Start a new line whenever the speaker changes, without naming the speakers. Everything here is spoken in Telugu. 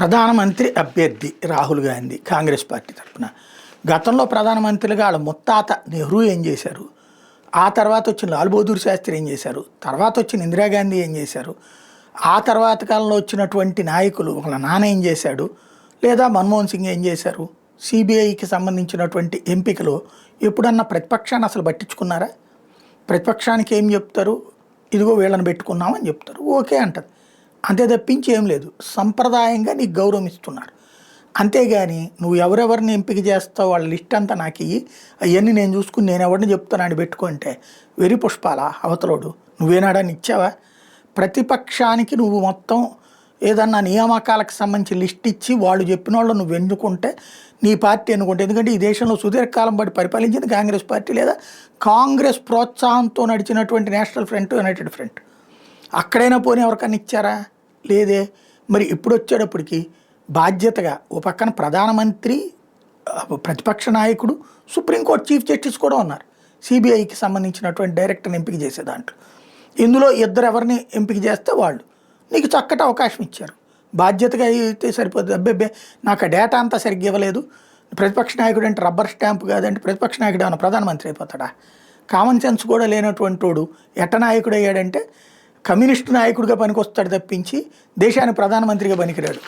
ప్రధానమంత్రి అభ్యర్థి రాహుల్ గాంధీ కాంగ్రెస్ పార్టీ తరఫున గతంలో ప్రధానమంత్రిగా వాళ్ళ ముత్తాత నెహ్రూ ఏం చేశారు, ఆ తర్వాత వచ్చిన లాల్ బహదూర్ శాస్త్రి ఏం చేశారు, తర్వాత వచ్చిన ఇందిరాగాంధీ ఏం చేశారు, ఆ తర్వాత కాలంలో వచ్చినటువంటి నాయకులు వాళ్ళ నాన్న ఏం చేశాడు, లేదా మన్మోహన్ సింగ్ ఏం చేశారు, సిబిఐకి సంబంధించినటువంటి ఎంపికలు ఎప్పుడన్నా ప్రతిపక్షాన్ని అసలు పట్టించుకున్నారా? ప్రతిపక్షానికి ఏం చెప్తారు, ఇదిగో వీళ్ళని పెట్టుకున్నామని చెప్తారు, ఓకే అంటది. అంతే తప్పించి ఏం లేదు. సంప్రదాయంగా నీకు గౌరవం ఇస్తున్నారు. అంతేగాని నువ్వు ఎవరెవరిని ఎంపిక చేస్తావు వాళ్ళ లిస్ట్ అంతా నాకు ఇయ్యి, అవన్నీ నేను చూసుకుని నేను ఎవరిని చెప్తానని పెట్టుకుంటే వెరి పుష్పాల అవతలోడు నువ్వేనాడని ఇచ్చావా? ప్రతిపక్షానికి నువ్వు మొత్తం ఏదన్నా నియామకాలకు సంబంధించి లిస్ట్ ఇచ్చి వాళ్ళు చెప్పిన వాళ్ళు నువ్వు ఎన్నుకుంటే నీ పార్టీ ఎన్నుకుంటే, ఎందుకంటే ఈ దేశంలో సుదీర్ఘకాలం పాటు పరిపాలించింది కాంగ్రెస్ పార్టీ, లేదా కాంగ్రెస్ ప్రోత్సాహంతో నడిచినటువంటి నేషనల్ ఫ్రంట్, యునైటెడ్ ఫ్రంట్. అక్కడైనా పోనీ ఎవరికైనా ఇచ్చారా? లేదే. మరి ఇప్పుడు వచ్చేటప్పటికి బాధ్యతగా ఓ పక్కన ప్రధానమంత్రి, ప్రతిపక్ష నాయకుడు, సుప్రీంకోర్టు చీఫ్ జస్టిస్ కూడా ఉన్నారు సిబిఐకి సంబంధించినటువంటి డైరెక్టర్ని ఎంపిక చేసే దాంట్లో. ఇందులో ఇద్దరు ఎవరిని ఎంపిక చేస్తే వాళ్ళు నీకు చక్కటి అవకాశం ఇచ్చారు. బాధ్యతగా అయితే సరిపోతుంది. అబ్బెబ్బే నాకు ఆ డేటా అంతా సరిగ్గా ఇవ్వలేదు, ప్రతిపక్ష నాయకుడు అంటే రబ్బర్ స్టాంప్ కాదంటే ప్రతిపక్ష నాయకుడు ఏమైనా ప్రధానమంత్రి అయిపోతాడా? కామన్ సెన్స్ కూడా లేనటువంటి వాడు ఎట్ట నాయకుడు అయ్యాడంటే కమ్యూనిస్టు నాయకుడిగా పనికొస్తాడు తప్పించి దేశానికి ప్రధానమంత్రిగా పనికిరాడు.